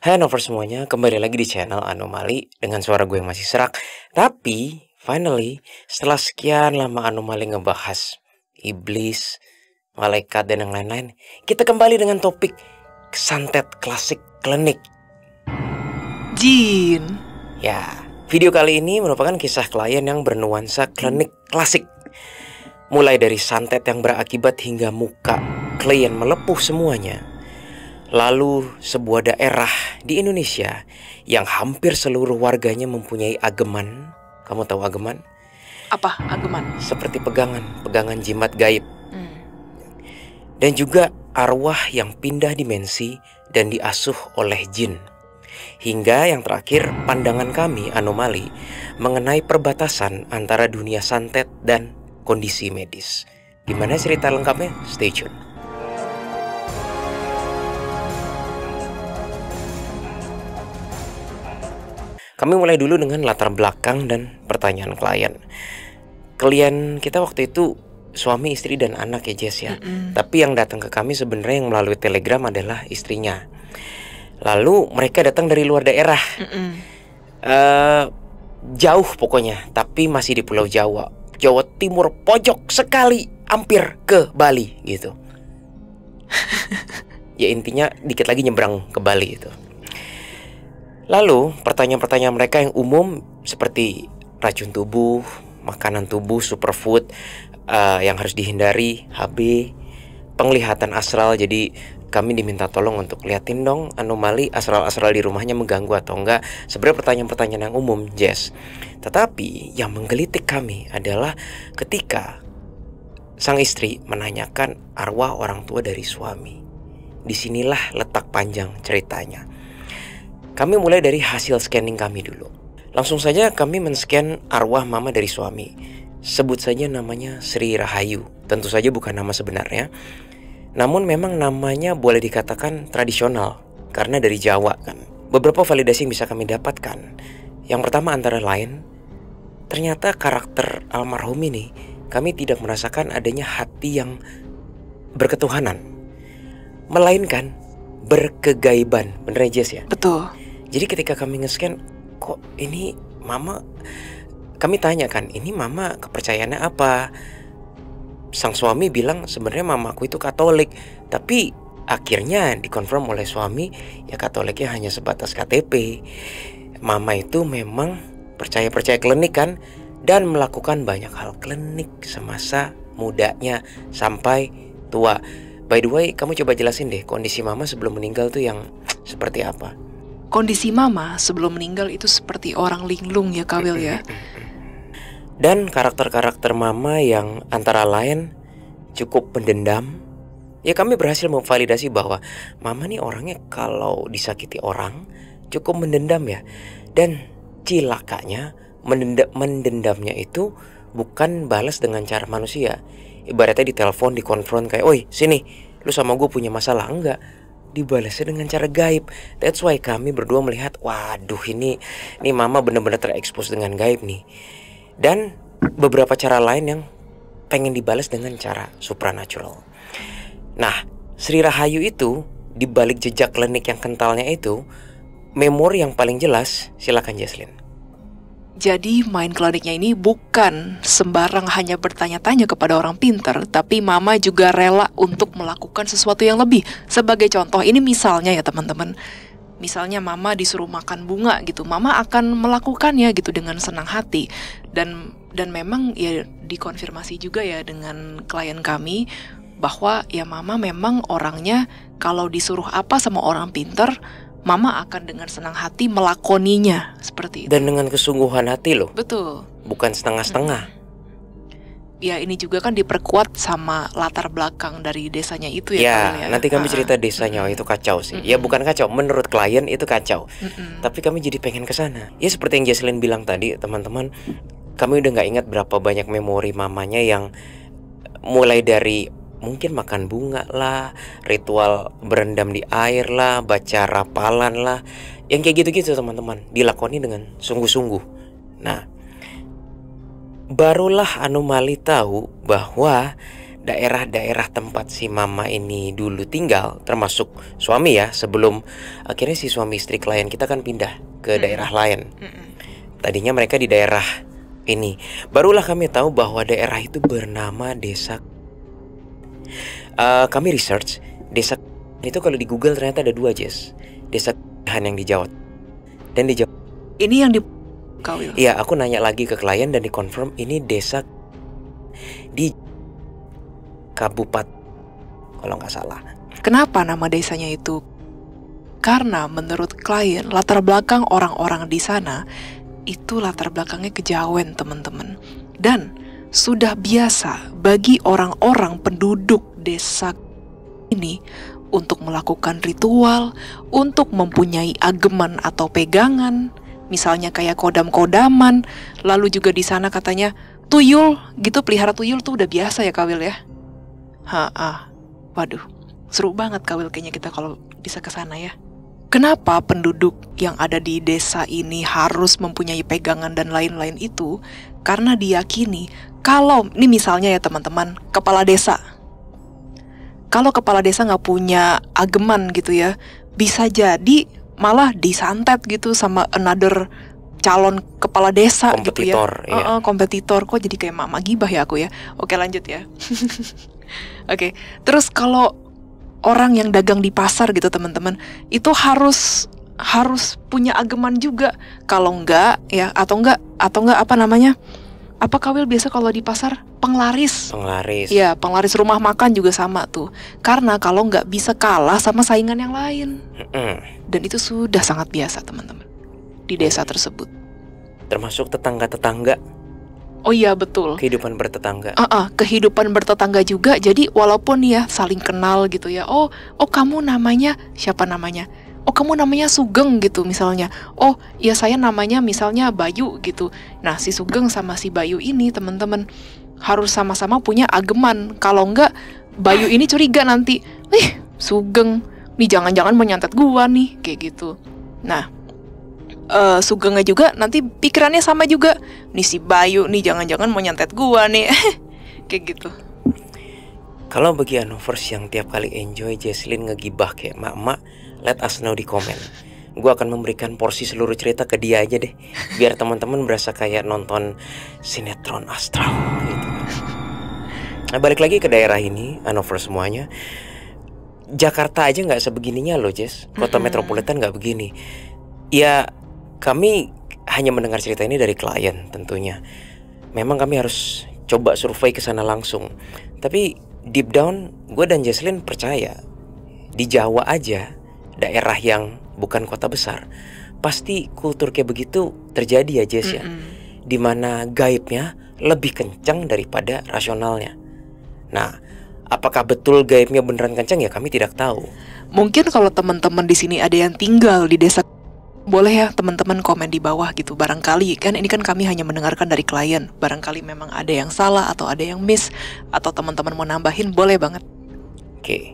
Hai Nover semuanya, kembali lagi di channel Anomali dengan suara gue yang masih serak. Tapi, finally, setelah sekian lama Anomali ngebahas iblis, malaikat, dan yang lain-lain, kita kembali dengan topik santet klasik klinik. Jin. Ya, video kali ini merupakan kisah klien yang bernuansa klinik klasik. Mulai dari santet yang berakibat hingga muka klien melepuh semuanya. Lalu sebuah daerah di Indonesia yang hampir seluruh warganya mempunyai ageman. Kamu tahu ageman? Apa ageman? Seperti pegangan jimat gaib. Dan juga arwah yang pindah dimensi dan diasuh oleh jin. Hingga yang terakhir, pandangan kami Anomali mengenai perbatasan antara dunia santet dan kondisi medis. Gimana cerita lengkapnya? Stay tune. Kami mulai dulu dengan latar belakang dan pertanyaan klien. Klien kita waktu itu suami, istri, dan anak ya Jess ya. Tapi yang datang ke kami sebenarnya yang melalui telegram adalah istrinya. Lalu mereka datang dari luar daerah. Jauh pokoknya, tapi masih di Pulau Jawa. Jawa Timur pojok sekali, hampir ke Bali gitu. Ya intinya dikit lagi nyebrang ke Bali itu. Lalu pertanyaan-pertanyaan mereka yang umum seperti racun tubuh, makanan tubuh, superfood yang harus dihindari, HB, penglihatan astral. Jadi kami diminta tolong untuk liatin dong Anomali astral-astral di rumahnya mengganggu atau enggak. Sebenarnya pertanyaan-pertanyaan yang umum, Jess. Tetapi yang menggelitik kami adalah ketika sang istri menanyakan arwah orang tua dari suami. Disinilah letak panjang ceritanya. Kami mulai dari hasil scanning kami dulu. Langsung saja kami men-scan arwah mama dari suami. Sebut saja namanya Sri Rahayu. Tentu saja bukan nama sebenarnya. Namun memang namanya boleh dikatakan tradisional karena dari Jawa kan. Beberapa validasi yang bisa kami dapatkan. Yang pertama antara lain, ternyata karakter almarhum ini kami tidak merasakan adanya hati yang berketuhanan, melainkan berkegaiban. Bener aja ya? Betul. Jadi ketika kami nge-scan, kok ini mama, kami tanya kan, ini mama kepercayaannya apa? Sang suami bilang sebenarnya mamaku itu Katolik. Tapi akhirnya dikonfirm oleh suami, ya Katoliknya hanya sebatas KTP. Mama itu memang percaya klinik kan, dan melakukan banyak hal klinik semasa mudanya sampai tua. By the way, kamu coba jelasin deh kondisi mama sebelum meninggal tuh yang seperti apa? Kondisi mama sebelum meninggal itu seperti orang linglung ya Kawil ya. Dan karakter-karakter mama yang antara lain cukup pendendam. Ya kami berhasil memvalidasi bahwa mama nih orangnya kalau disakiti orang cukup mendendam ya. Dan cilakanya mendendamnya itu bukan balas dengan cara manusia. Ibaratnya ditelepon, dikonfront kayak, "Oi sini, lu sama gue punya masalah." Enggak, dibalasnya dengan cara gaib. That's why kami berdua melihat, waduh ini mama benar-benar terekspos dengan gaib nih. Dan beberapa cara lain yang pengen dibalas dengan cara supranatural. Nah, Sri Rahayu itu di balik jejak klinik yang kentalnya itu, memori yang paling jelas, silakan Jesslyn. Jadi main kliniknya ini bukan sembarang hanya bertanya-tanya kepada orang pintar, tapi mama juga rela untuk melakukan sesuatu yang lebih. Sebagai contoh, ini misalnya ya teman-teman, misalnya mama disuruh makan bunga gitu, mama akan melakukannya gitu dengan senang hati. Dan memang ya dikonfirmasi juga ya dengan klien kami bahwa ya mama memang orangnya kalau disuruh apa sama orang pintar, mama akan dengan senang hati melakoninya seperti itu. Dan dengan kesungguhan hati loh. Betul. Bukan setengah-setengah. Ya ini juga kan diperkuat sama latar belakang dari desanya itu ya. Ya, nanti kami cerita desanya. Itu kacau sih. Ya bukan kacau, menurut klien itu kacau. Tapi kami jadi pengen kesana. Ya seperti yang Jesslyn bilang tadi teman-teman, kami udah gak ingat berapa banyak memori mamanya yang mulai dari mungkin makan bunga lah, ritual berendam di air lah, baca rapalan lah, yang kayak gitu-gitu teman-teman, dilakoni dengan sungguh-sungguh. Nah, barulah Anomali tahu bahwa daerah-daerah tempat si mama ini dulu tinggal, termasuk suami ya, sebelum akhirnya si suami istri klien kita kan pindah ke daerah lain. Tadinya mereka di daerah ini. Barulah kami tahu bahwa daerah itu bernama desa. Kami research desa itu kalau di Google ternyata ada 2, Jess. Desa yang di Jawa dan di Jawa. Ini yang di Kawil. Iya, aku nanya lagi ke klien dan dikonfirm ini desa di Kabupaten kalau nggak salah. Kenapa nama desanya itu? Karena menurut klien latar belakang orang-orang di sana itu latar belakangnya kejawen, teman-teman. Dan sudah biasa bagi orang-orang penduduk desa ini untuk melakukan ritual, untuk mempunyai ageman atau pegangan, misalnya kayak kodam-kodaman. Lalu juga di sana katanya tuyul gitu, pelihara tuyul tuh udah biasa ya Kawil ya. Waduh, seru banget Kawil kayaknya kita kalau bisa ke sana ya. Kenapa penduduk yang ada di desa ini harus mempunyai pegangan dan lain-lain itu? Karena diyakini kalau, ini misalnya ya teman-teman, kepala desa. Kalau kepala desa nggak punya ageman gitu ya, bisa jadi malah disantet gitu sama another calon kepala desa kompetitor, gitu ya. Kompetitor, kok jadi kayak mama gibah ya aku ya. Oke lanjut ya. Oke, terus kalau orang yang dagang di pasar gitu teman-teman, itu harus punya ageman juga. Kalau enggak ya, atau enggak apa namanya? Apa Kawil biasa kalau di pasar? Penglaris. Ya, penglaris rumah makan juga sama tuh. Karena kalau enggak bisa kalah sama saingan yang lain. Dan itu sudah sangat biasa teman-teman di desa tersebut. Termasuk tetangga-tetangga. Oh iya betul. Kehidupan bertetangga. Kehidupan bertetangga juga. Jadi walaupun ya saling kenal gitu ya. Oh kamu namanya siapa namanya? Oh kamu namanya Sugeng gitu misalnya. Oh ya saya namanya misalnya Bayu gitu. Nah si Sugeng sama si Bayu ini teman-teman harus sama-sama punya ageman. Kalau enggak Bayu ini curiga nanti, Sugeng nih jangan-jangan menyantet gua nih kayak gitu. Nah Sugengnya juga nanti pikirannya sama juga. Nih si Bayu nih jangan-jangan menyantet gua nih. Kayak gitu. Kalau bagi Anovers yang tiap kali enjoy Jesslyn ngegibah kayak mak-mak, let us know di komen. Gue akan memberikan porsi seluruh cerita ke dia aja deh, biar teman-teman berasa kayak nonton sinetron astral gitu. Nah balik lagi ke daerah ini, Anovers semuanya. Jakarta aja nggak sebegininya loh Jess. Kota metropolitan nggak begini. Ya kami hanya mendengar cerita ini dari klien tentunya. Memang kami harus coba survei ke sana langsung. Tapi deep down gue dan Jesslyn percaya di Jawa aja, daerah yang bukan kota besar, pasti kultur kayak begitu terjadi ya Jess ya. Dimana gaibnya lebih kencang daripada rasionalnya. Nah, apakah betul gaibnya beneran kencang ya kami tidak tahu. Mungkin kalau teman-teman di sini ada yang tinggal di desa, boleh ya teman-teman komen di bawah gitu. Barangkali kan ini kan kami hanya mendengarkan dari klien. Barangkali memang ada yang salah atau ada yang miss, atau teman-teman mau nambahin, boleh banget. Oke.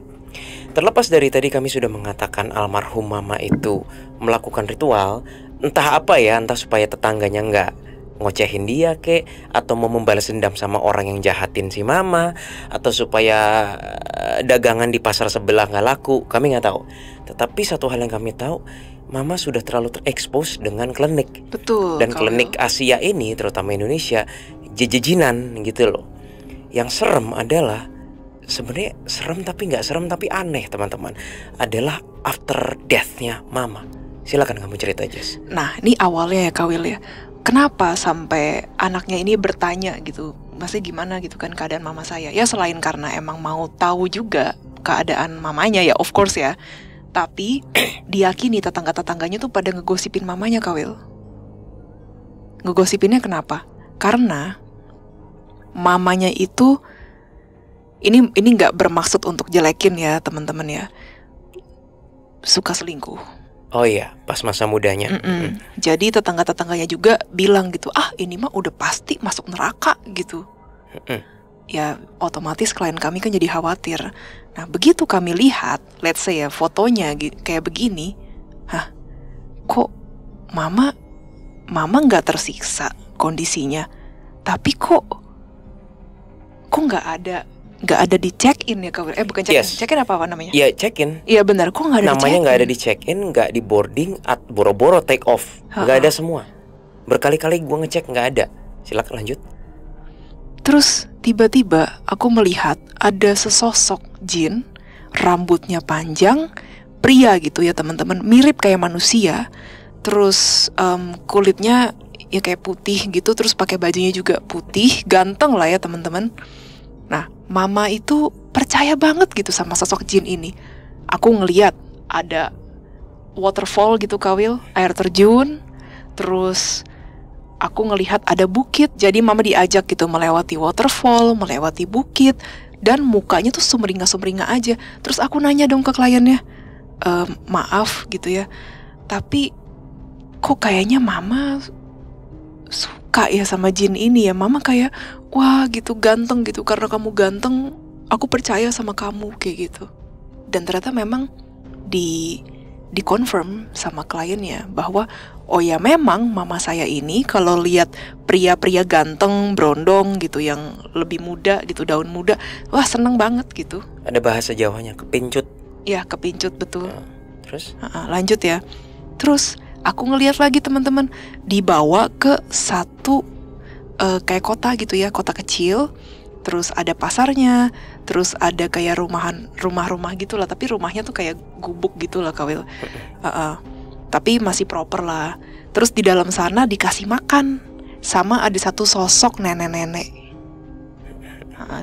Terlepas dari tadi kami sudah mengatakan almarhum mama itu melakukan ritual, entah apa ya, entah supaya tetangganya nggak ngocehin dia kek, atau mau membalas dendam sama orang yang jahatin si mama, atau supaya dagangan di pasar sebelah nggak laku, kami nggak tahu. Tetapi satu hal yang kami tahu, mama sudah terlalu terekspos dengan klinik. Betul. Dan klinik Asia ini, terutama Indonesia, jejejinan gitu loh. Yang serem adalah, sebenarnya serem tapi nggak serem tapi aneh teman-teman, adalah after death-nya mama. Silakan kamu cerita Jess. Nah ini awalnya ya Kawil ya, kenapa sampai anaknya ini bertanya gitu, maksudnya gimana gitu kan keadaan mama saya. Ya selain karena emang mau tahu juga keadaan mamanya ya, of course ya. Tapi diyakini tetangga-tetangganya tuh pada ngegosipin mamanya Kawil. Ngegosipinnya kenapa? Karena mamanya itu, ini nggak bermaksud untuk jelekin ya teman-teman ya, suka selingkuh. Oh iya, pas masa mudanya. Jadi tetangga-tetangganya juga bilang gitu, ini mah udah pasti masuk neraka gitu. Ya otomatis klien kami kan jadi khawatir. Nah begitu kami lihat, let's say ya fotonya kayak begini, kok mama nggak tersiksa kondisinya, tapi kok nggak ada nggak ada di check-in ya Kak Will? Bukan check-in, Yes. check-in apa namanya? Iya, check-in. Iya benar, kok nggak ada di Namanya check-in? nggak ada di check-in, nggak di boarding, boro-boro take off, nggak ada semua. Berkali-kali gue ngecek nggak ada. Silakan lanjut. Terus tiba-tiba aku melihat ada sesosok jin, rambutnya panjang, pria gitu ya teman-teman, mirip kayak manusia. Terus kulitnya ya kayak putih gitu, terus pakai bajunya juga putih, ganteng lah ya teman-teman. Nah, mama itu percaya banget gitu sama sosok jin ini. Aku ngeliat ada waterfall gitu Kak Will, air terjun. Terus aku ngelihat ada bukit, jadi mama diajak gitu melewati waterfall, melewati bukit, dan mukanya tuh sumringah-sumringah aja. Terus aku nanya dong ke kliennya, maaf gitu ya, tapi kok kayaknya mama suka ya sama jin ini ya. Mama kayak, wah gitu ganteng gitu, karena kamu ganteng, aku percaya sama kamu kayak gitu. Dan ternyata memang di-confirm sama kliennya bahwa oh ya memang mama saya ini kalau lihat pria-pria ganteng, brondong gitu yang lebih muda gitu, daun muda, wah seneng banget gitu. Ada bahasa Jawanya, kepincut. Ya kepincut betul. Terus? Lanjut ya. Terus aku ngelihat lagi teman-teman, dibawa ke satu kayak kota gitu ya, kota kecil. Terus ada pasarnya, terus ada kayak rumah-rumah gitu lah, tapi rumahnya tuh kayak gubuk gitu lah Kak Will. Tapi masih proper lah. Terus di dalam sana dikasih makan sama ada satu sosok nenek-nenek.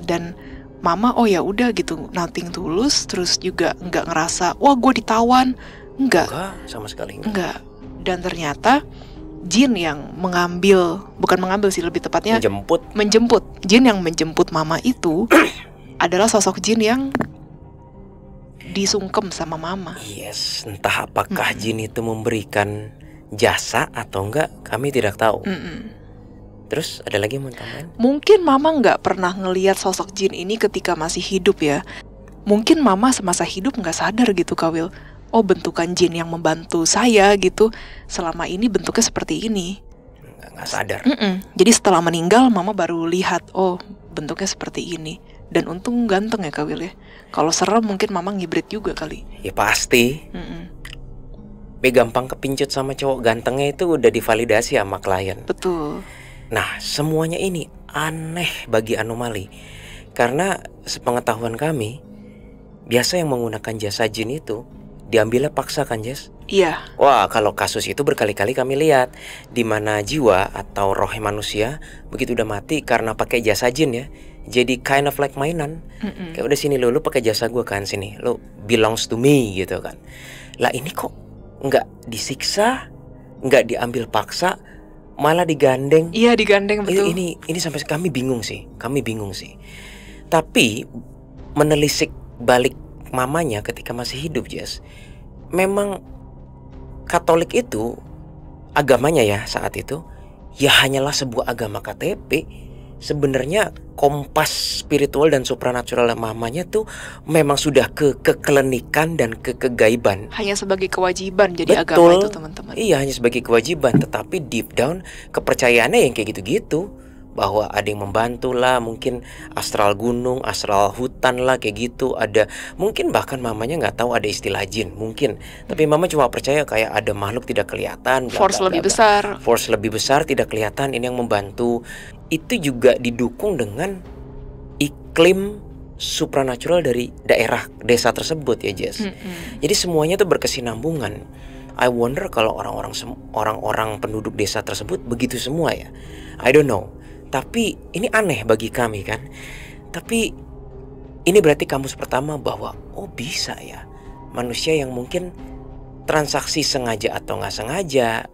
Dan mama oh ya udah gitu, nothing tulus, terus juga nggak ngerasa wah gue ditawan, enggak sama sekali enggak. Dan ternyata jin yang bukan mengambil sih, lebih tepatnya menjemput. Jin yang menjemput mama itu adalah sosok jin yang disungkem sama mama. Yes, entah apakah jin itu memberikan jasa atau enggak, kami tidak tahu. Terus ada lagi yang mau tambahin? Mungkin mama nggak pernah ngelihat sosok jin ini ketika masih hidup ya. Mungkin mama semasa hidup nggak sadar gitu Kak Will. Oh bentukan jin yang membantu saya gitu selama ini bentuknya seperti ini. Nggak sadar. Jadi setelah meninggal mama baru lihat oh bentuknya seperti ini. Dan untung ganteng ya Kak Will ya. Kalau serem mungkin mama ngibrit juga kali. Ya pasti. Gampang kepincut sama cowok gantengnya itu udah divalidasi sama klien. Betul. Nah semuanya ini aneh bagi anomali. Karena sepengetahuan kami, biasa yang menggunakan jasa jin itu diambilnya paksa kan Jess? Iya. Wah kalau kasus itu berkali-kali kami lihat, di mana jiwa atau roh manusia begitu udah mati karena pakai jasa jin ya, jadi kind of like mainan. Kayak udah sini lu pakai jasa gue kan, sini lu belongs to me gitu kan. Lah ini kok nggak disiksa, nggak diambil paksa, malah digandeng. Iya digandeng betul. Ini sampai kami bingung sih. Tapi menelisik balik mamanya ketika masih hidup Jess, memang Katolik itu agamanya ya saat itu ya hanyalah sebuah agama KTP. Sebenarnya kompas spiritual dan supranatural mamanya tuh memang sudah ke keklinikan dan ke kegaiban. Hanya sebagai kewajiban jadi agama itu teman-teman. Iya hanya sebagai kewajiban, tetapi deep down kepercayaannya yang kayak gitu-gitu, bahwa ada yang membantu lah, mungkin astral gunung, astral hutan lah kayak gitu. Ada mungkin bahkan mamanya nggak tahu ada istilah jin mungkin, tapi mama cuma percaya kayak ada makhluk tidak kelihatan, force lebih besar. Force lebih besar tidak kelihatan ini yang membantu. Itu juga didukung dengan iklim supranatural dari daerah desa tersebut ya Jess. Jadi semuanya tuh berkesinambungan. I wonder kalau orang-orang penduduk desa tersebut begitu semua ya. I don't know. Tapi ini aneh bagi kami kan. Tapi ini berarti kamus pertama bahwa oh bisa ya manusia yang mungkin transaksi sengaja atau nggak sengaja,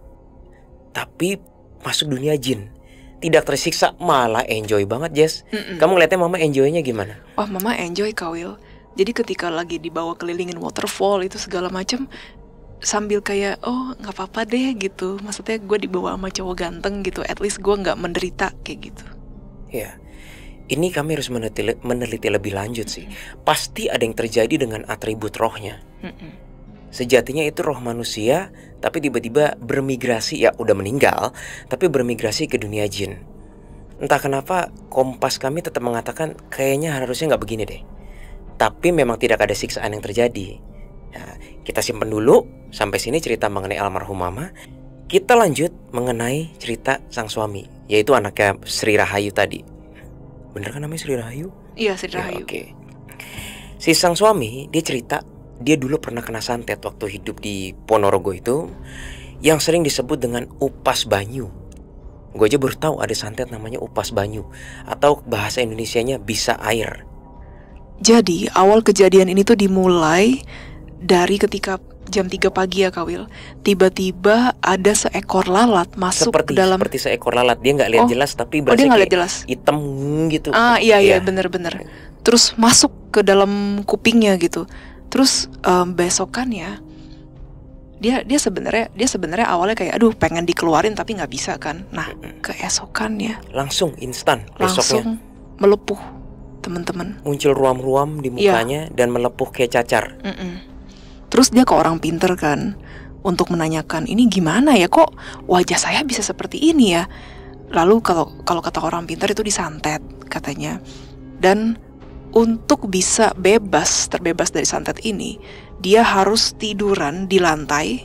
tapi masuk dunia jin, tidak tersiksa, malah enjoy banget Jess. Kamu ngeliatnya mama enjoynya gimana? Wah mama enjoy Kak Will. Jadi ketika lagi dibawa kelilingin waterfall itu segala macam, sambil kayak oh nggak apa-apa deh gitu, maksudnya gue dibawa sama cowok ganteng gitu, at least gue nggak menderita kayak gitu. Ya, ini kami harus meneliti lebih lanjut sih. Pasti ada yang terjadi dengan atribut rohnya. Sejatinya itu roh manusia, tapi tiba-tiba bermigrasi, ya udah meninggal, tapi bermigrasi ke dunia jin. Entah kenapa kompas kami tetap mengatakan kayaknya harusnya nggak begini deh. Tapi memang tidak ada siksaan yang terjadi. Nah, kita simpen dulu sampai sini cerita mengenai almarhum mama. Kita lanjut mengenai cerita sang suami, yaitu anaknya Sri Rahayu tadi. Bener kan namanya Sri Rahayu? Iya, Sri Ya, Rahayu. oke. Si sang suami dia cerita dia dulu pernah kena santet waktu hidup di Ponorogo itu, yang sering disebut dengan upas banyu. Gue aja baru tahu ada santet namanya upas banyu, atau bahasa Indonesianya bisa air. Jadi awal kejadian ini tuh dimulai dari ketika jam 3 pagi ya Kak Wil. Tiba-tiba ada seekor lalat masuk ke dalam. Seperti seekor lalat. Dia nggak lihat Oh. jelas, tapi Oh, dia berasa nggak lihat kayak jelas. hitam gitu. Iya Iya. bener-bener. Terus masuk ke dalam kupingnya gitu. Terus besokannya dia sebenarnya awalnya kayak aduh pengen dikeluarin tapi nggak bisa kan. Nah keesokannya Langsung instan besoknya langsung melepuh teman-teman. muncul ruam-ruam di Iya. mukanya dan melepuh kayak cacar. Terus dia ke orang pinter kan untuk menanyakan ini gimana ya kok wajah saya bisa seperti ini ya. Lalu kalau kata orang pintar itu disantet katanya. Dan untuk bisa terbebas dari santet ini, dia harus tiduran di lantai.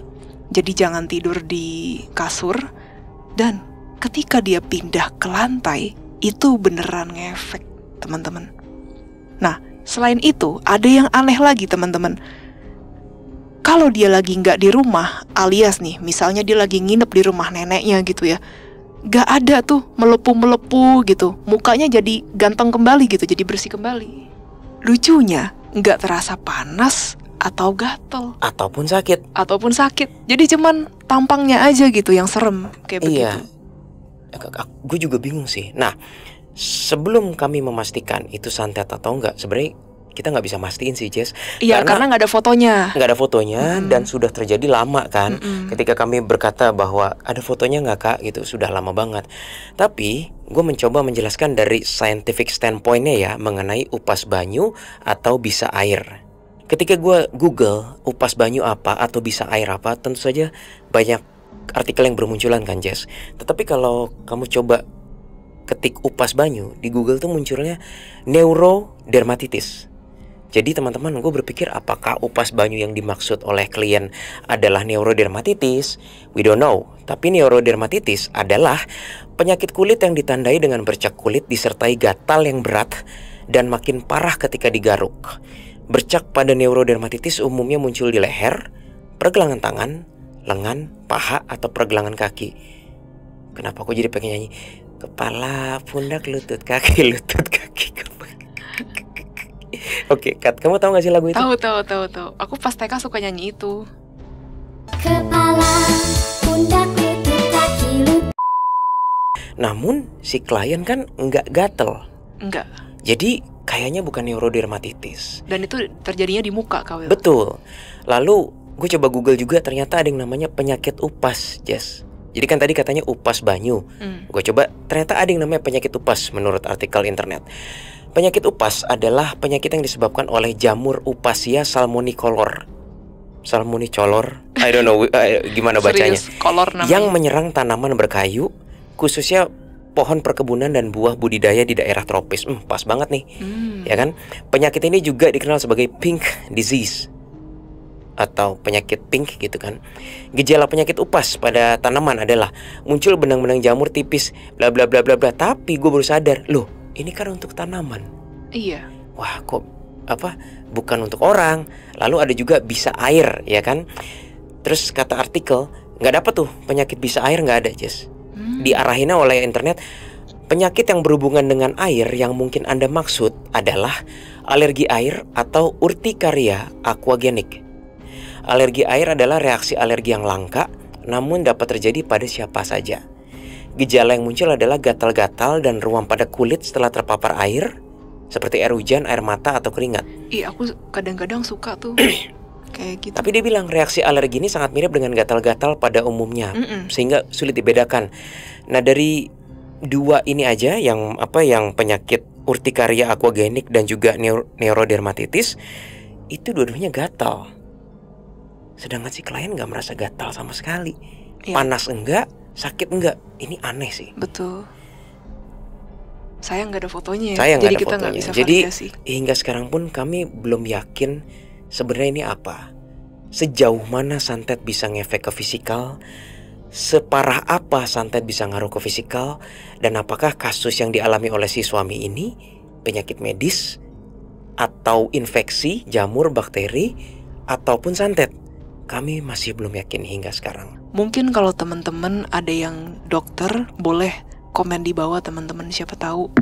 Jadi jangan tidur di kasur. Dan ketika dia pindah ke lantai, itu beneran ngefek, teman-teman. Nah, selain itu, ada yang aneh lagi, teman-teman. Kalau dia lagi nggak di rumah, alias nih, misalnya dia lagi nginep di rumah neneknya gitu ya, nggak ada tuh melepuh-melepuh gitu. Mukanya jadi ganteng kembali gitu, jadi bersih kembali. Lucunya, nggak terasa panas atau gatel Ataupun sakit. ataupun sakit. Jadi cuman tampangnya aja gitu yang serem kayak Iya. begitu. Gue juga bingung sih. Nah, sebelum kami memastikan itu santet atau enggak, sebenarnya kita nggak bisa mastiin sih, Jess. Iya, karena nggak ada fotonya. nggak ada fotonya dan sudah terjadi lama kan. Ketika kami berkata bahwa ada fotonya nggak kak, gitu sudah lama banget. Tapi gue mencoba menjelaskan dari scientific standpointnya ya mengenai upas banyu atau bisa air. Ketika gue Google upas banyu apa atau bisa air apa, tentu saja banyak artikel yang bermunculan kan, Jess. Tetapi kalau kamu coba ketik upas banyu di Google tuh munculnya neurodermatitis. Jadi teman-teman, gue berpikir apakah upas banyu yang dimaksud oleh klien adalah neurodermatitis? We don't know. Tapi neurodermatitis adalah penyakit kulit yang ditandai dengan bercak kulit disertai gatal yang berat dan makin parah ketika digaruk. Bercak pada neurodermatitis umumnya muncul di leher, pergelangan tangan, lengan, paha, atau pergelangan kaki. Kenapa aku jadi pengen nyanyi? Kepala, pundak, lutut, kaki, lutut, kaki, Oke, Kat, kamu tahu gak sih lagu itu? Tahu. Aku pas TK suka nyanyi itu. Kepala, pundak, lutut, kaki, lutut. Namun si klien kan nggak gatel. Enggak. Jadi kayaknya bukan neurodermatitis. Dan itu terjadinya di muka, Kak Wil. Betul. Lalu gue coba Google juga, ternyata ada yang namanya penyakit upas, Jess. Jadi kan tadi katanya upas banyu. Gue coba, ternyata ada yang namanya penyakit upas menurut artikel internet. Penyakit upas adalah penyakit yang disebabkan oleh jamur Upasia salmonicolor. Salmonicolor, I don't know gimana bacanya. Serius, kolor namanya. Yang menyerang tanaman berkayu, khususnya pohon perkebunan dan buah budidaya di daerah tropis. Pas banget nih, ya kan? Penyakit ini juga dikenal sebagai pink disease atau penyakit pink gitu kan. Gejala penyakit upas pada tanaman adalah muncul benang-benang jamur tipis, bla bla bla bla bla. Tapi gue baru sadar, loh, ini kan untuk tanaman. Iya. Wah, kok bukan untuk orang. Lalu ada juga bisa air, ya kan? Terus kata artikel, nggak dapat tuh penyakit bisa air, nggak ada, Jess. Diarahinnya oleh internet, penyakit yang berhubungan dengan air yang mungkin Anda maksud adalah alergi air atau urtikaria aquagenik. Alergi air adalah reaksi alergi yang langka, namun dapat terjadi pada siapa saja. Gejala yang muncul adalah gatal-gatal dan ruam pada kulit setelah terpapar air, seperti air hujan, air mata, atau keringat. Iya, aku kadang-kadang suka tuh kayak gitu. Tapi dia bilang reaksi alergi ini sangat mirip dengan gatal-gatal pada umumnya, sehingga sulit dibedakan. Nah, dari dua ini aja yang penyakit urtikaria aquagenik dan juga neurodermatitis, itu dua-duanya gatal. Sedangkan si klien nggak merasa gatal sama sekali. Iya. Panas enggak, sakit enggak. Ini aneh sih. Betul. Saya nggak ada fotonya ya, Saya nggak jadi ada kita nggak fotonya. bisa Jadi validasi. hingga sekarang pun kami belum yakin sebenarnya ini apa. Sejauh mana santet bisa ngefek ke fisikal, separah apa santet bisa ngaruh ke fisikal, dan apakah kasus yang dialami oleh si suami ini penyakit medis atau infeksi, jamur, bakteri, ataupun santet. Kami masih belum yakin hingga sekarang. Mungkin kalau teman-teman ada yang dokter, boleh komen di bawah teman-teman, siapa tahu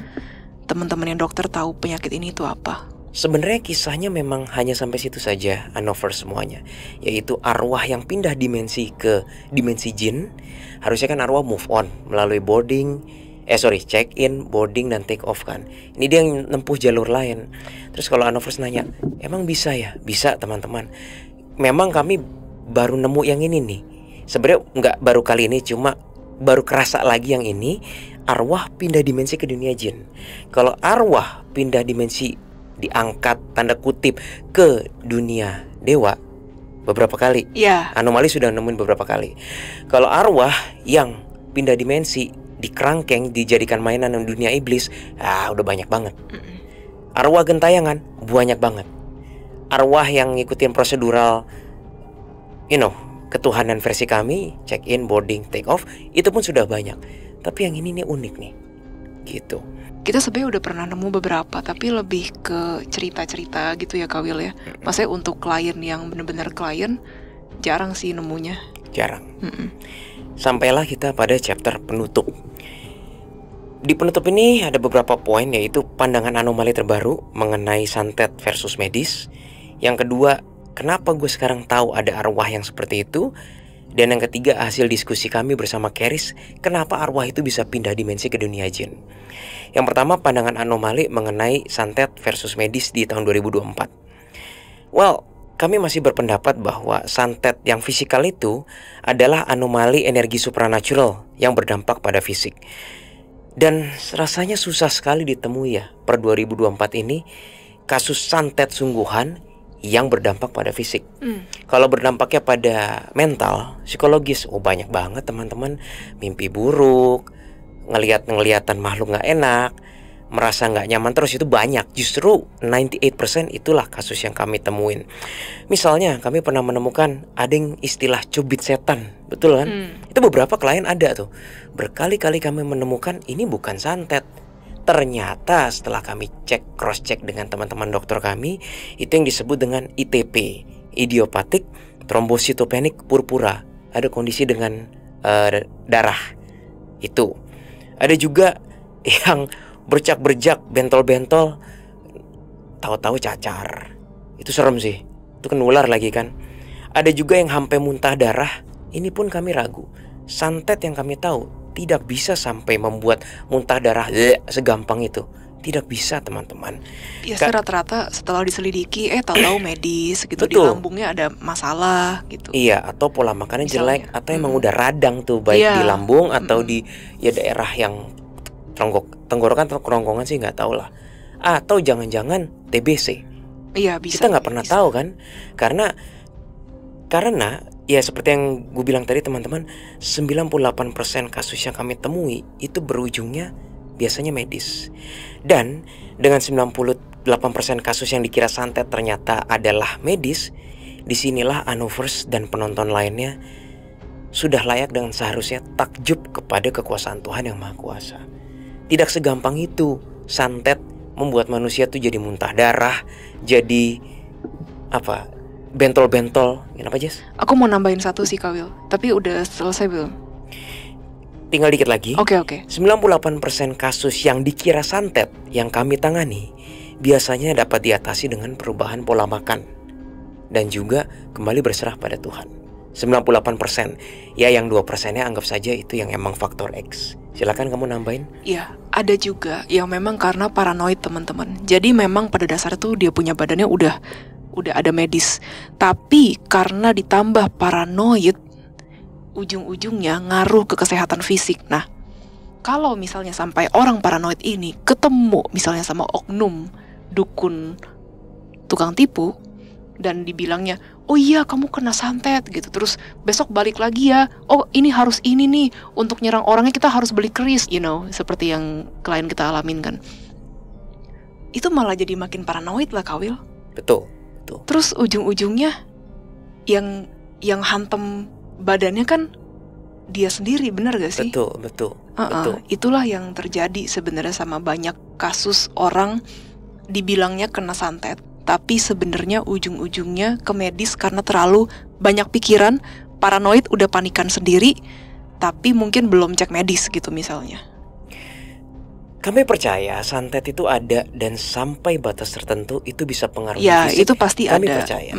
teman-teman yang dokter tahu penyakit ini itu apa. Sebenarnya kisahnya memang hanya sampai situ saja, Anover semuanya, yaitu arwah yang pindah dimensi ke dimensi jin. Harusnya kan arwah move on melalui check in, boarding, dan take off kan. Ini dia yang nempuh jalur lain. Terus kalau Anovers nanya, emang bisa ya? Bisa teman-teman. Memang kami baru nemu yang ini nih. Sebenarnya nggak baru kali ini, cuma baru kerasa lagi yang ini. Arwah pindah dimensi ke dunia jin. Kalau arwah pindah dimensi, diangkat tanda kutip ke dunia dewa beberapa kali. Ya. Anomali sudah nemuin beberapa kali. Kalau arwah yang pindah dimensi, dikerangkeng, dijadikan mainan di dunia iblis, udah banyak banget. Arwah gentayangan banyak banget. Arwah yang ngikutin prosedural, ketuhanan versi kami, check in, boarding, take off, itu pun sudah banyak. Tapi yang ini nih unik nih, gitu. Kita sebenarnya udah pernah nemu beberapa, tapi lebih ke cerita-cerita gitu ya Kak Will ya. Maksudnya untuk klien yang benar-benar klien, jarang sih nemunya. Jarang. Sampailah kita pada chapter penutup. Di penutup ini ada beberapa poin, yaitu pandangan anomali terbaru mengenai santet versus medis. Yang kedua, kenapa gue sekarang tahu ada arwah yang seperti itu. Dan yang ketiga, hasil diskusi kami bersama Keris, kenapa arwah itu bisa pindah dimensi ke dunia jin. Yang pertama, pandangan anomali mengenai santet versus medis di tahun 2024. Well, kami masih berpendapat bahwa santet yang fisikal itu adalah anomali energi supranatural yang berdampak pada fisik. Dan rasanya susah sekali ditemui ya per 2024 ini kasus santet sungguhan yang berdampak pada fisik. Kalau berdampaknya pada mental, psikologis, banyak banget teman-teman. Mimpi buruk, ngeliatan makhluk gak enak, merasa gak nyaman terus, itu banyak. Justru 98% itulah kasus yang kami temuin. Misalnya kami pernah menemukan ada yang istilah cubit setan, betul kan? Itu beberapa klien ada tuh. Berkali-kali kami menemukan ini bukan santet. Ternyata setelah kami cross check dengan teman-teman dokter kami, itu yang disebut dengan ITP, idiopathic thrombocytopenic purpura. Ada kondisi dengan darah. Itu. Ada juga yang bercak-bercak, bentol-bentol, tahu-tahu cacar. Itu serem sih. Itu kan nular lagi kan. Ada juga yang sampai muntah darah. Ini pun kami ragu. Santet yang kami tahu tidak bisa sampai membuat muntah darah segampang itu. Tidak bisa teman-teman. Biasa rata-rata setelah diselidiki tahu-tahu medis gitu. Betul. Di lambungnya ada masalah gitu. Iya, atau pola makannya jelek, atau emang udah radang tuh, baik Iya. di lambung atau di daerah yang tenggorokan atau kerongkongan sih nggak tahu lah. Atau jangan-jangan TBC. Iya, bisa. Kita nggak pernah tahu kan. Karena ya seperti yang gue bilang tadi teman-teman, 98% kasus yang kami temui itu berujungnya biasanya medis. Dan dengan 98% kasus yang dikira santet ternyata adalah medis, disinilah Anovers dan penonton lainnya sudah layak dengan seharusnya takjub kepada kekuasaan Tuhan yang Maha Kuasa. Tidak segampang itu santet membuat manusia tuh jadi muntah darah, jadi bentol-bentol. Kenapa Jess? Aku mau nambahin satu sih Kak Will, tapi udah selesai belum? Tinggal dikit lagi. Oke. 98% kasus yang dikira santet yang kami tangani biasanya dapat diatasi dengan perubahan pola makan dan juga kembali berserah pada Tuhan. 98%. Ya yang 2%-nya anggap saja itu yang emang faktor X. Silakan kamu nambahin. Iya, ada juga yang memang karena paranoid teman-teman. Jadi memang pada dasarnya tuh dia punya badannya udah ada medis, tapi karena ditambah paranoid, ujung-ujungnya ngaruh ke kesehatan fisik. Nah, kalau misalnya sampai orang paranoid ini ketemu misalnya sama oknum dukun tukang tipu dan dibilangnya, oh iya kamu kena santet gitu, terus besok balik lagi ya, oh ini harus ini nih, untuk nyerang orangnya kita harus beli keris, seperti yang klien kita alamin kan. Itu malah jadi makin paranoid lah Kawil. Betul. Terus ujung-ujungnya yang hantem badannya kan dia sendiri, benar gak sih? Betul. Itulah yang terjadi sebenarnya sama banyak kasus orang dibilangnya kena santet, tapi sebenarnya ujung-ujungnya ke medis karena terlalu banyak pikiran, paranoid, udah panikan sendiri, tapi mungkin belum cek medis gitu misalnya. Kami percaya santet itu ada dan sampai batas tertentu itu bisa pengaruhi ya, fisik. Itu pasti kami ada. Percaya.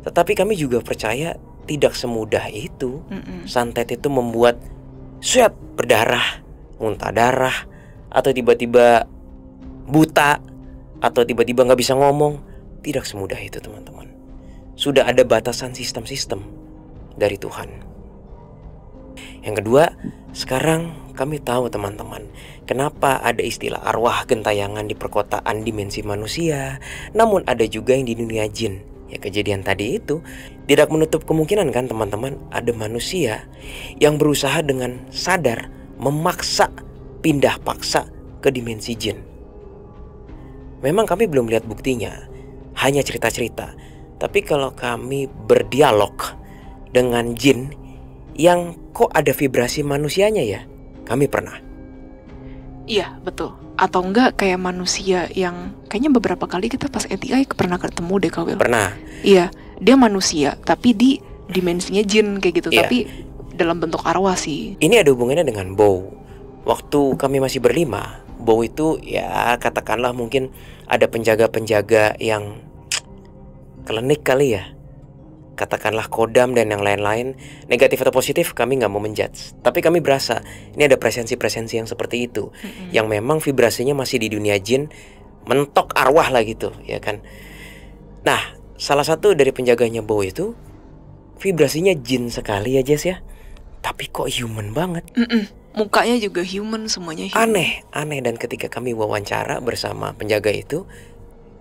Tetapi kami juga percaya tidak semudah itu. Santet itu membuat berdarah, muntah darah, atau tiba-tiba buta, atau tiba-tiba gak bisa ngomong. Tidak semudah itu teman-teman. Sudah ada batasan sistem-sistem dari Tuhan. Yang kedua, sekarang kami tahu teman-teman, kenapa ada istilah arwah gentayangan di perkotaan dimensi manusia, namun ada juga yang di dunia jin. Ya, kejadian tadi itu tidak menutup kemungkinan kan teman-teman, ada manusia yang berusaha dengan sadar memaksa pindah paksa ke dimensi jin. Memang kami belum lihat buktinya, hanya cerita-cerita. Tapi kalau kami berdialog dengan jin yang kok ada vibrasi manusianya ya, kami pernah. Iya, betul. Atau enggak kayak manusia yang kayaknya beberapa kali kita pas NTI pernah ketemu deh Kawil. Pernah. Iya, dia manusia tapi di dimensinya jin kayak gitu, tapi dalam bentuk arwah sih. Ini ada hubungannya dengan Bow. Waktu kami masih berlima, Bow itu ya katakanlah mungkin ada penjaga-penjaga yang klinik kali ya, katakanlah kodam dan yang lain-lain. Negatif atau positif kami gak mau menjudge, tapi kami berasa ini ada presensi-presensi yang seperti itu, yang memang vibrasinya masih di dunia jin, mentok arwah lah gitu ya kan. Nah, salah satu dari penjaganya Bow itu vibrasinya jin sekali ya Jess ya, tapi kok human banget. Mukanya juga human, semuanya human. Aneh. Dan ketika kami wawancara bersama penjaga itu,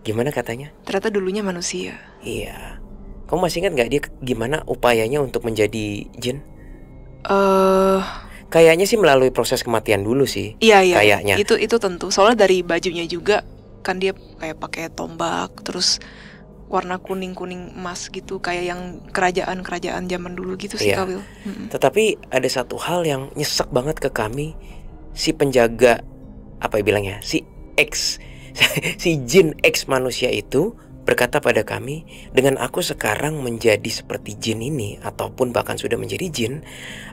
gimana katanya? Ternyata dulunya manusia. Iya. Kamu masih ingat gak dia gimana upayanya untuk menjadi jin? Kayaknya sih melalui proses kematian dulu sih. Iya. Kayaknya. Itu tentu. Soalnya dari bajunya juga kan dia kayak pakai tombak, terus warna kuning-kuning emas gitu, kayak yang kerajaan-kerajaan zaman dulu gitu sih Kawil. Tetapi ada satu hal yang nyesek banget ke kami. Si penjaga, si jin X manusia itu berkata pada kami, dengan aku sekarang menjadi seperti jin ini, ataupun bahkan sudah menjadi jin,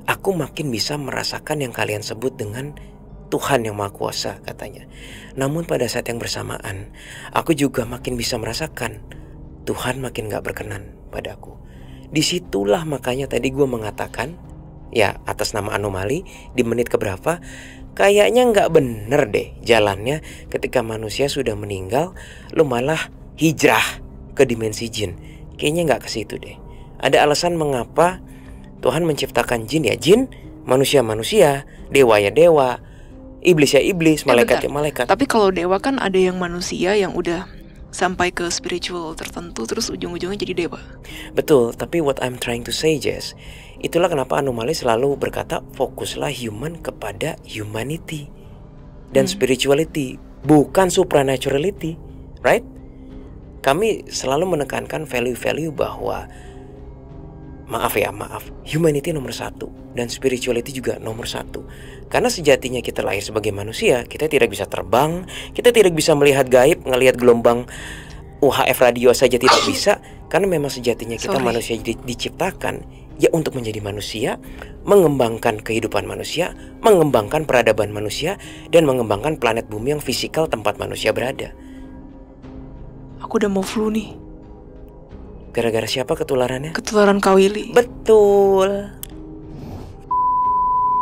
aku makin bisa merasakan yang kalian sebut dengan Tuhan yang Maha Kuasa, katanya. Namun pada saat yang bersamaan, aku juga makin bisa merasakan Tuhan makin gak berkenan padaku. Disitulah makanya tadi gue mengatakan, ya atas nama anomali, di menit keberapa, kayaknya gak bener deh jalannya ketika manusia sudah meninggal, lu malah hijrah ke dimensi jin. Kayaknya gak ke situ deh. Ada alasan mengapa Tuhan menciptakan jin ya jin, manusia dewa ya dewa, iblis ya iblis, malaikat ya malaikat. Tapi kalau dewa kan ada yang manusia yang udah sampai ke spiritual tertentu terus ujung-ujungnya jadi dewa. Betul, tapi what I'm trying to say Jess, itulah kenapa anomali selalu berkata fokuslah human kepada humanity dan spirituality, bukan supranaturality, right? Kami selalu menekankan value-value bahwa maaf, humanity nomor satu dan spirituality juga nomor satu. Karena sejatinya kita lahir sebagai manusia, kita tidak bisa terbang, kita tidak bisa melihat gaib, ngelihat gelombang UHF radio saja tidak bisa. Karena memang sejatinya kita manusia diciptakan ya untuk menjadi manusia, mengembangkan kehidupan manusia, mengembangkan peradaban manusia, dan mengembangkan planet bumi yang fisikal tempat manusia berada. Aku udah mau flu nih. Gara-gara siapa ketularannya? Ketularan Kawili. Betul.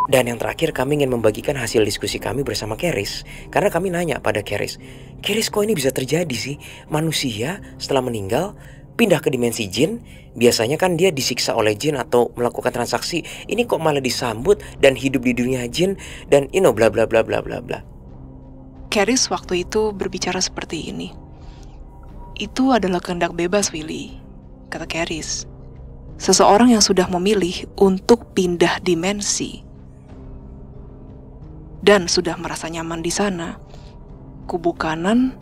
Dan yang terakhir, kami ingin membagikan hasil diskusi kami bersama Keris. Karena kami nanya pada Keris, kok ini bisa terjadi sih? Manusia setelah meninggal pindah ke dimensi jin, biasanya kan dia disiksa oleh jin atau melakukan transaksi. Ini kok malah disambut dan hidup di dunia jin dan bla bla bla bla bla bla. Keris waktu itu berbicara seperti ini. Itu adalah kehendak bebas, Willy. kata Keris. Seseorang yang sudah memilih untuk pindah dimensi dan sudah merasa nyaman di sana, kubu kanan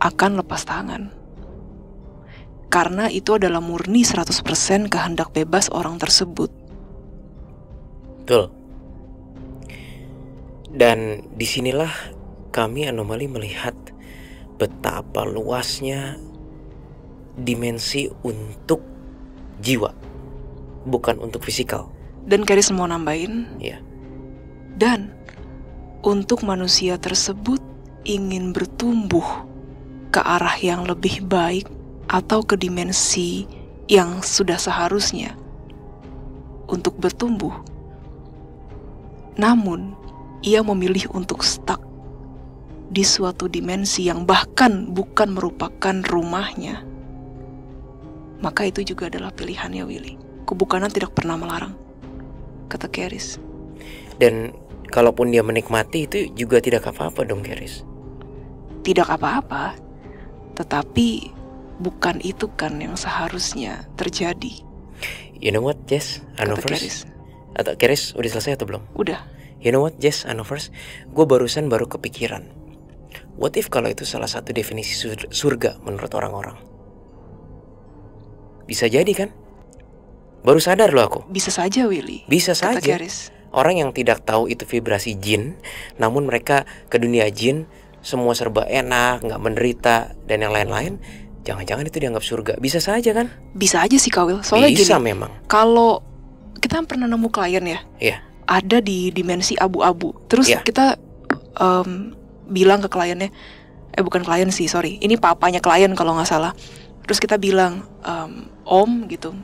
akan lepas tangan. Karena itu adalah murni 100% kehendak bebas orang tersebut. Betul. Dan disinilah kami anomali melihat betapa luasnya dimensi untuk jiwa, bukan untuk fisikal. Dan Keris mau nambahin, Ya. dan untuk manusia tersebut ingin bertumbuh ke arah yang lebih baik atau ke dimensi yang sudah seharusnya untuk bertumbuh. Namun, ia memilih untuk stuck di suatu dimensi yang bahkan bukan merupakan rumahnya. Maka itu juga adalah pilihannya, Willy. Kubu kanan tidak pernah melarang, kata Keris. Dan kalaupun dia menikmati itu juga tidak apa-apa dong, Keris. Tidak apa-apa, tetapi bukan itu kan yang seharusnya terjadi. You know what, Jess? Kata Keris. Atau Keris udah selesai atau belum? Udah. You know what, Jess, Anovers? Gue baru kepikiran. What if kalau itu salah satu definisi surga menurut orang-orang? Bisa jadi kan? Baru sadar loh aku. Bisa saja, Willy. Bisa kata saja. Keris. Orang yang tidak tahu itu vibrasi jin, namun mereka ke dunia jin, semua serba enak, nggak menderita, dan yang lain-lain, jangan-jangan itu dianggap surga. Bisa saja kan? Bisa aja sih, Kawil. Soalnya bisa gini, memang. kalau kita pernah nemu klien ya, Iya. ada di dimensi abu-abu. Terus Iya. kita bilang ke kliennya, bukan klien sih, sorry, ini papanya klien kalau nggak salah. Terus kita bilang, Om gitu,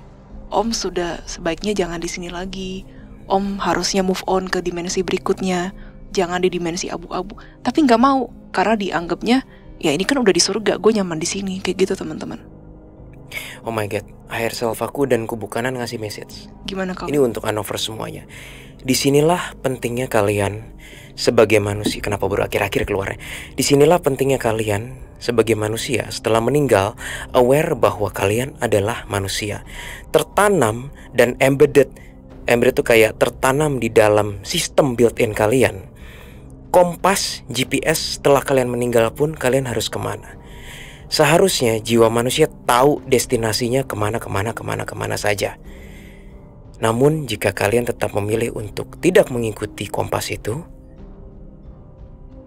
Om sudah sebaiknya jangan di sini lagi. Om harusnya move on ke dimensi berikutnya, jangan di dimensi abu-abu. Tapi nggak mau, karena dianggapnya ya ini kan udah di surga, gue nyaman di sini, kayak gitu teman-teman. Oh my god, higher self aku dan kubu kanan ngasih message. Gimana kau? Ini untuk Anovers semuanya. Disinilah pentingnya kalian sebagai manusia. Kenapa baru akhir-akhir keluarnya? Disinilah pentingnya kalian sebagai manusia setelah meninggal, aware bahwa kalian adalah manusia, tertanam dan embedded. Embedded itu kayak tertanam di dalam sistem built-in kalian. Kompas, GPS setelah kalian meninggal pun kalian harus kemana. Seharusnya jiwa manusia tahu destinasinya kemana saja. Namun jika kalian tetap memilih untuk tidak mengikuti kompas itu,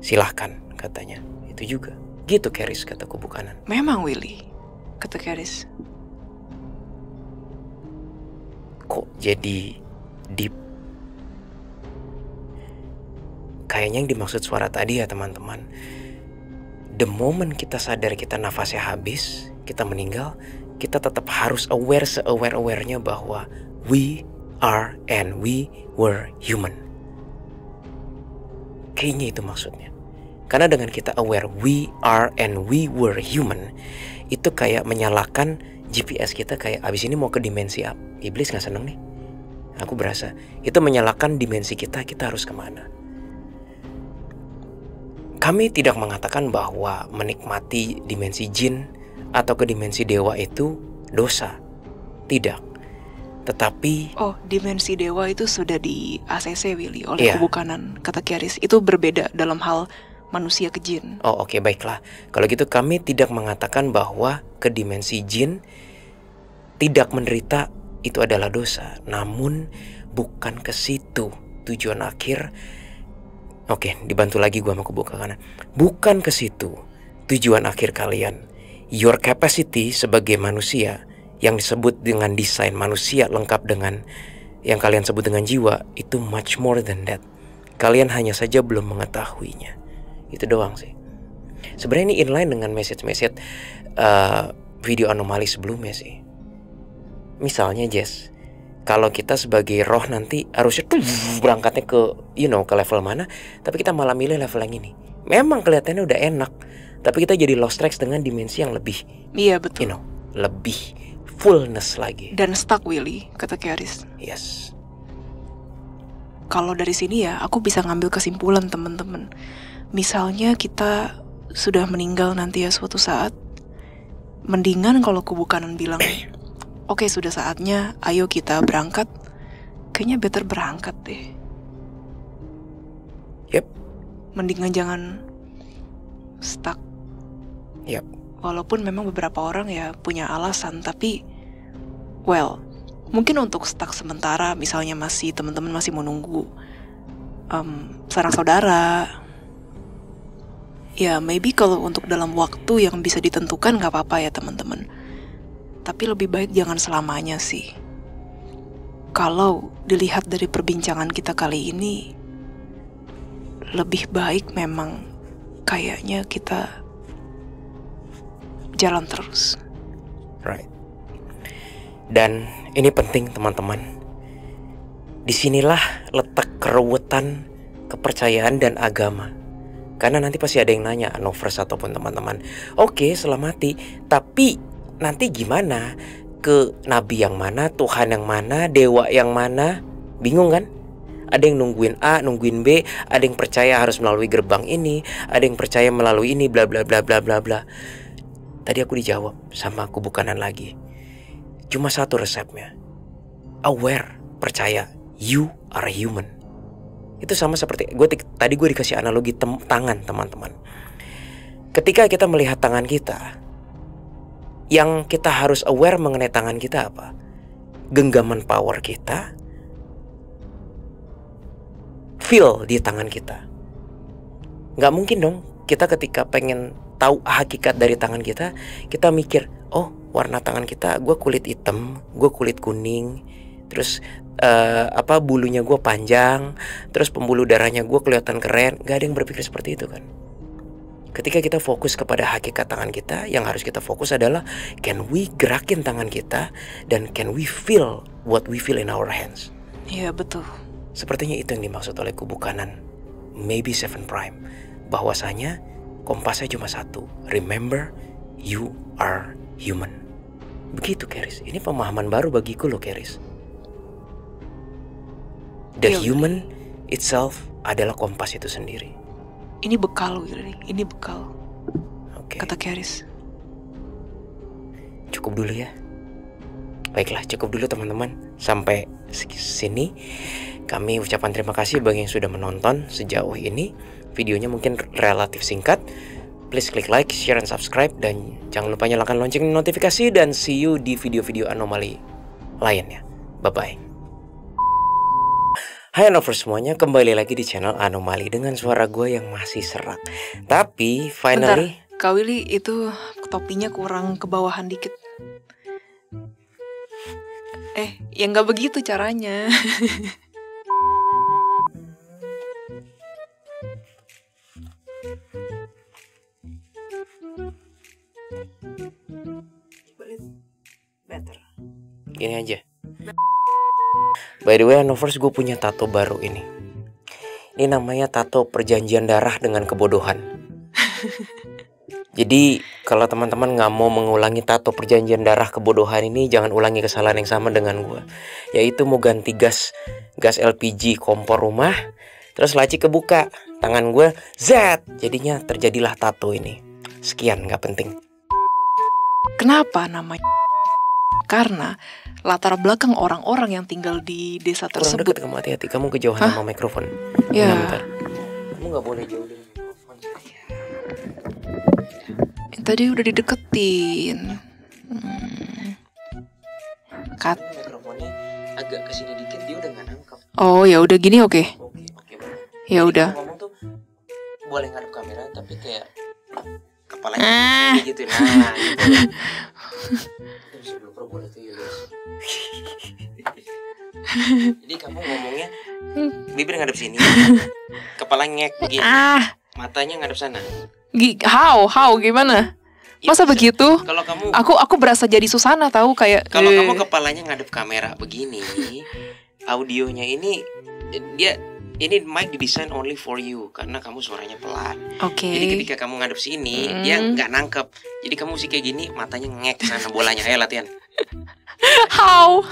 silahkan katanya. Itu juga. Gitu Keris, kata kubu kanan. Memang, Willy, kata Keris. Kok jadi deep? Kayaknya yang dimaksud suara tadi ya teman-teman. The moment kita sadar kita nafasnya habis, kita meninggal, kita tetap harus aware se-aware-awarenya bahwa we are and we were human. Kayaknya itu maksudnya. Karena dengan kita aware we are and we were human, itu kayak menyalakan GPS kita, kayak abis ini mau ke dimensi apa. Iblis gak seneng nih. Aku berasa itu menyalakan dimensi kita harus kemana. Kami tidak mengatakan bahwa menikmati dimensi jin atau ke dimensi dewa itu dosa. Tidak. Tetapi dimensi dewa itu sudah di ACC, Willy, oleh Iya. kubu kanan, kata Keris. Itu berbeda dalam hal manusia ke jin. oke, baiklah. Kalau gitu kami tidak mengatakan bahwa ke dimensi jin tidak menderita itu adalah dosa. Namun bukan ke situ tujuan akhir. Oke, dibantu lagi gua sama kubu kanan. Bukan ke situ tujuan akhir kalian. Your capacity sebagai manusia yang disebut dengan desain manusia lengkap dengan yang kalian sebut dengan jiwa itu much more than that. Kalian hanya saja belum mengetahuinya. Itu doang sih. Sebenarnya ini inline dengan message-message video anomali sebelumnya sih. Misalnya Jess, kalau kita sebagai roh nanti harusnya tuh berangkatnya ke ke level mana, tapi kita malah milih level yang ini. Memang kelihatannya udah enak, tapi kita jadi lost tracks dengan dimensi yang lebih, Iya, betul. lebih fullness lagi. Dan stuck, Willy, kata Keris. Yes. Kalau dari sini ya, aku bisa ngambil kesimpulan, teman-teman. Misalnya kita sudah meninggal nanti ya suatu saat, Mendingan kalau kubu kanan bilang, oke, sudah saatnya, ayo kita berangkat. Kayaknya better berangkat deh. Yep. Mendingan jangan stuck. Yep. Walaupun memang beberapa orang ya punya alasan, tapi well, mungkin untuk stuck sementara, misalnya masih teman-teman masih menunggu sanak saudara. Ya maybe kalau untuk dalam waktu yang bisa ditentukan nggak apa-apa ya teman-teman. Tapi lebih baik jangan selamanya sih. Kalau dilihat dari perbincangan kita kali ini, lebih baik memang kayaknya kita jalan terus. Right. Dan ini penting teman-teman. Disinilah letak keruwetan kepercayaan dan agama. Karena nanti pasti ada yang nanya, Anovers ataupun teman-teman, oke, selamati, tapi nanti gimana? Ke nabi yang mana, Tuhan yang mana, dewa yang mana? Bingung kan? Ada yang nungguin A, nungguin B, ada yang percaya harus melalui gerbang ini, ada yang percaya melalui ini, bla bla bla bla bla bla. Tadi aku dijawab sama kubu kanan lagi. Cuma satu resepnya. Aware, percaya, you are a human. Itu sama seperti tadi gue dikasih analogi tangan, teman-teman. Ketika kita melihat tangan kita, yang kita harus aware mengenai tangan kita apa? Genggaman power kita, feel di tangan kita. Gak mungkin dong kita ketika pengen tahu hakikat dari tangan kita, kita mikir, oh warna tangan kita, gue kulit hitam, gue kulit kuning, terus bulunya gue panjang, terus pembuluh darahnya gue kelihatan keren. Gak ada yang berpikir seperti itu kan. Ketika kita fokus kepada hakikat tangan kita, yang harus kita fokus adalah can we gerakin tangan kita, dan can we feel what we feel in our hands. Iya betul. Sepertinya itu yang dimaksud oleh kubu kanan, maybe Seven Prime, bahwasanya kompasnya cuma satu. Remember, you are human. Begitu Keris. Ini pemahaman baru bagiku loh Keris. The human itself adalah kompas itu sendiri. Ini bekal, Willy. Ini bekal. Oke. Kata Keris. Cukup dulu ya. Baiklah, cukup dulu teman-teman. Sampai sini kami ucapkan terima kasih bagi yang sudah menonton sejauh ini. Videonya mungkin relatif singkat. Please klik like, share, dan subscribe. Dan jangan lupa nyalakan lonceng notifikasi. Dan see you di video-video anomali lainnya. Bye-bye. Hai Anovers semuanya, kembali lagi di channel Anomali dengan suara gue yang masih serak. Tapi finally Bentar, Kak Willy itu topinya kurang kebawahan dikit. Ya nggak begitu caranya. better. Gini aja. By the way Anovers, gue punya tato baru ini. Ini namanya tato perjanjian darah dengan kebodohan. Jadi kalau teman-teman gak mau mengulangi tato perjanjian darah kebodohan ini, jangan ulangi kesalahan yang sama dengan gue. Yaitu mau ganti gas LPG kompor rumah, terus laci kebuka, tangan gue Z, jadinya terjadilah tato ini. Sekian, gak penting. Kenapa namanya? Karena latar belakang orang-orang yang tinggal di desa Kurang tersebut. deket kamu, hati-hati, kamu kejauhan sama mikrofon. Ya. Bentar. Kamu gak boleh jauh dari mikrofon. Tadi udah dideketin. Cut. Mikrofonnya agak kesini dikit, dia udah gak nangkep. Oh ya udah gini oke. Oke. Ya udah. Ngomong tuh boleh ngadep kamera tapi kayak kepalanya gitu. Nah, gitu. Sebelum boleh tuh ya guys. Jadi kamu ngomongnya bibir ngadep sini, kepala ngek begini, matanya ngadep sana. How gimana? Ya, Masa begitu? Kalau kamu Aku berasa jadi Susana tahu kayak. Kalau kamu kepalanya ngadep kamera begini, audionya ini ini mic didesain only for you karena kamu suaranya pelan. Oke. Jadi ketika kamu ngadep sini, dia nggak nangkep. Jadi kamu mesti kayak gini, matanya ngek sana bolanya. Ayo latihan. How?